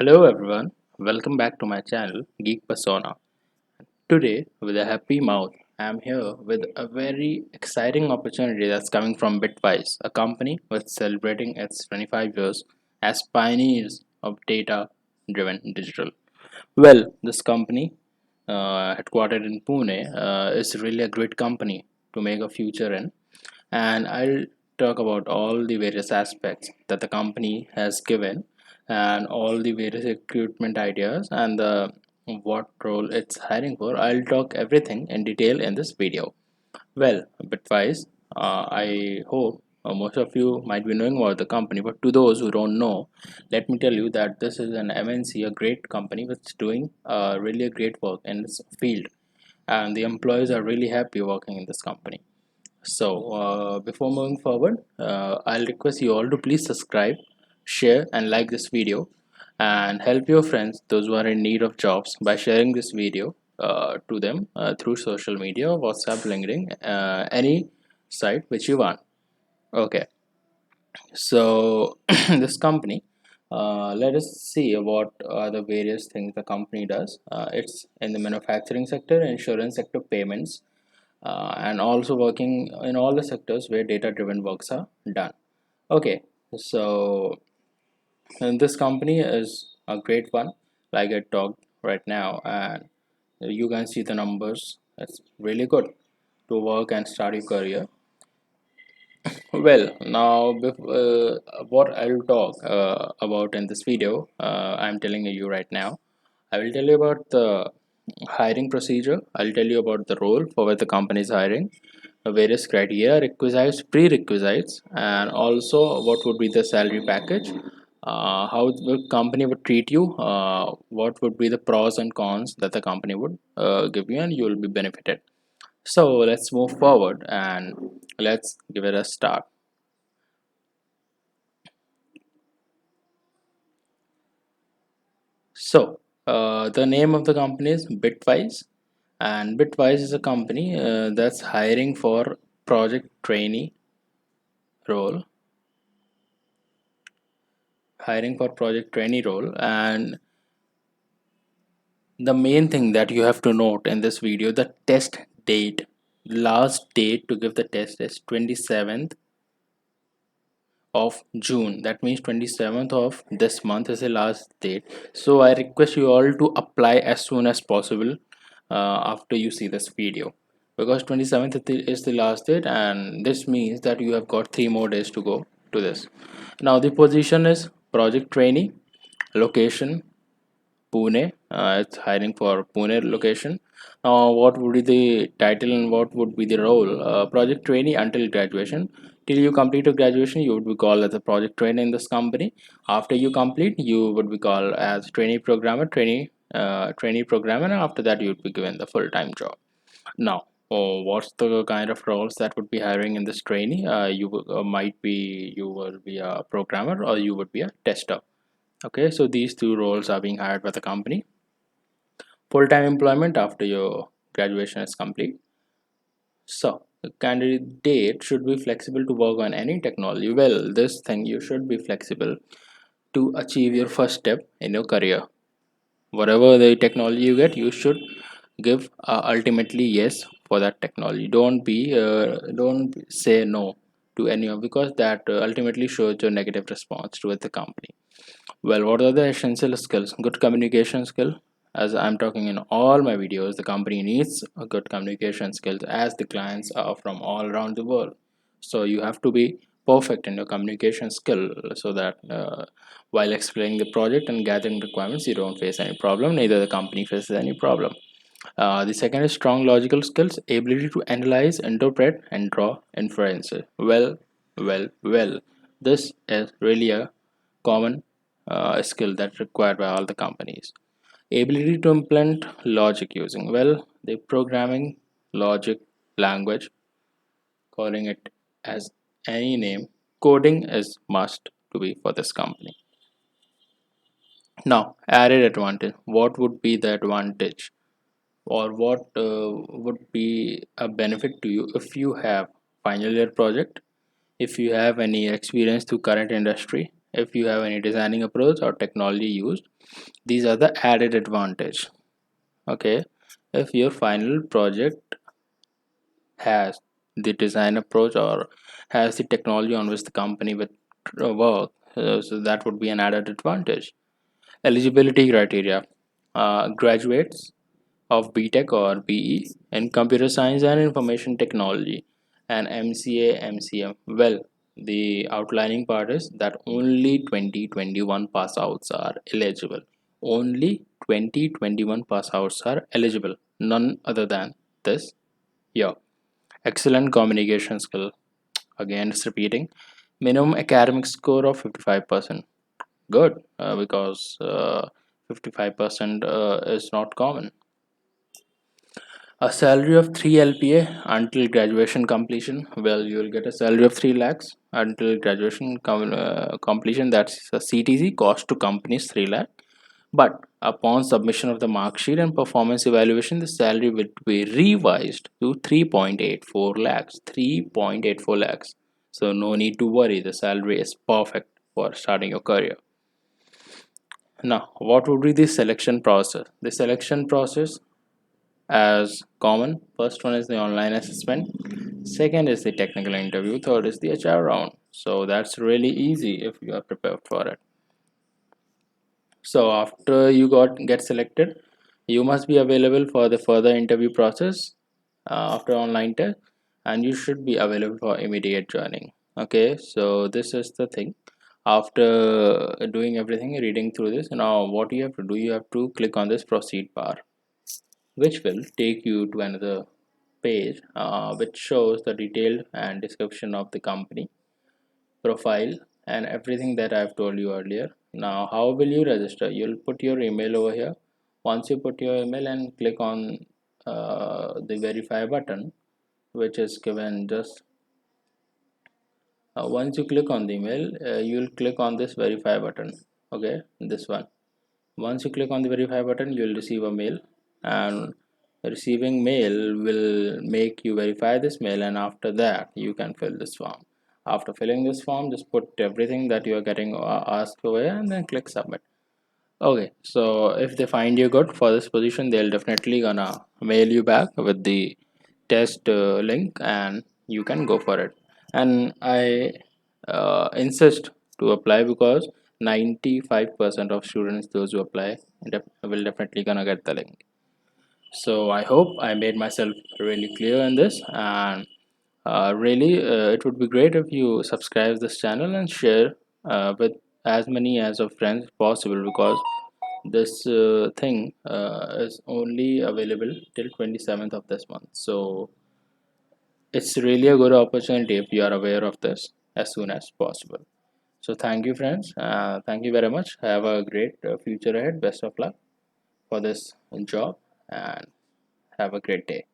Hello everyone, welcome back to my channel Geek Persona. Today, with a happy mouth, I am here with a very exciting opportunity that's coming from Bitwise, a company that's celebrating its 25 years as pioneers of data driven digital. Well, this company, headquartered in Pune, is really a great company to make a future in, and I'll talk about all the various aspects that the company has given and all the various recruitment ideas and the what role it's hiring for. I'll talk everything in detail in this video. Well, Bitwise, I hope most of you might be knowing about the company, but to those who don't know, let me tell you that this is an MNC, a great company which is doing really a great work in this field, and the employees are really happy working in this company. So, before moving forward, I'll request you all to please subscribe, share, and like this video, and help your friends, those who are in need of jobs, by sharing this video to them through social media, WhatsApp, LinkedIn, any site which you want. Okay, so this company, let us see what are the various things the company does. It's in the manufacturing sector, insurance sector, payments, and also working in all the sectors where data driven works are done. Okay, so and this company is a great one, like I talked right now, and you can see the numbers. It's really good to work and start your career. Well, now what I'll talk about in this video, I'm telling you right now. I will tell you about the hiring procedure. I'll tell you about the role for what the company is hiring, the various criteria, requisites, prerequisites, and also what would be the salary package, how the company would treat you, what would be the pros and cons that the company would give you, and you will be benefited. So let's move forward and let's give it a start. So, the name of the company is Bitwise, and Bitwise is a company that's hiring for project trainee role, and the main thing that you have to note in this video, the test date, last date to give the test is 27th of June. That means 27th of this month is the last date. So I request you all to apply as soon as possible after you see this video, because 27th is the last date, and this means that you have got 3 more days to go to this. Now the position is project trainee, location Pune. It's hiring for Pune location. Now, what would be the title and what would be the role? Project trainee until graduation. Till you complete your graduation, you would be called as a project trainee in this company. After you complete, you would be called as trainee programmer, trainee programmer, and after that, you would be given the full-time job. Now, what's the kind of roles that would be hiring in this trainee? You will be a programmer or you would be a tester. Okay, so these two roles are being hired by the company. Full-time employment after your graduation is complete. So the candidate should be flexible to work on any technology. Well, this thing, you should be flexible to achieve your first step in your career. Whatever the technology you get, you should give ultimately yes for that technology. Don't say no to anyone, because that ultimately shows your negative response towards the company. Well, what are the essential skills? Good communication skill. As I'm talking in all my videos, the company needs a good communication skills, as the clients are from all around the world. So you have to be perfect in your communication skill, so that while explaining the project and gathering requirements, you don't face any problem, neither the company faces any problem. The second is strong logical skills, ability to analyze, interpret, and draw inferences. Well. This is really a common skill that's required by all the companies. Ability to implement logic using, well, the programming logic language, calling it as any name, coding is must to be for this company. Now, added advantage. What would be the advantage, or what would be a benefit to you if you have final year project, if you have any experience to current industry, if you have any designing approach or technology used, these are the added advantage. Okay, if your final project has the design approach or has the technology on which the company would work, so that would be an added advantage. Eligibility criteria: graduates of BTech or BE in computer science and information technology, and MCA, MCM. Well, the outlining part is that only 2021 pass outs are eligible. Only 2021 pass outs are eligible, none other than this. Yeah. Excellent communication skill. Again, it's repeating. Minimum academic score of 55%. Good, because 55% is not common. A salary of 3 LPA until graduation completion. Well, you will get a salary of 3 lakhs until graduation completion. That's a CTC, cost to companies 3 lakh. But upon submission of the mark sheet and performance evaluation, the salary will be revised to 3.84 lakhs. 3.84 lakhs. So no need to worry. The salary is perfect for starting your career. Now, what would be the selection process? The selection process, as common, first one is the online assessment, second is the technical interview, third is the HR round. So that's really easy if you are prepared for it. So after you get selected, you must be available for the further interview process after online test, and you should be available for immediate joining. Okay, so this is the thing. After doing everything, reading through this, now what you have to do, you have to click on this proceed bar, which will take you to another page which shows the detailed and description of the company profile and everything that I've told you earlier. Now, how will you register? You'll put your email over here. Once you put your email and click on the verify button, which is given just once you click on the email, you'll click on this verify button. Okay, this one. Once you click on the verify button, you'll receive a mail, and receiving mail will make you verify this mail, and after that you can fill this form. After filling this form, just put everything that you are getting asked over here and then click submit. Okay, so if they find you good for this position, they'll definitely gonna mail you back with the test link, and you can go for it. And I insist to apply because 95% of students, those who apply, will definitely gonna get the link. So I hope I made myself really clear in this, and really it would be great if you subscribe this channel and share with as many as of friends possible, because this thing is only available till 27th of this month. So it's really a good opportunity if you are aware of this as soon as possible. So thank you, friends. Thank you very much. Have a great future ahead. Best of luck for this job, and have a great day.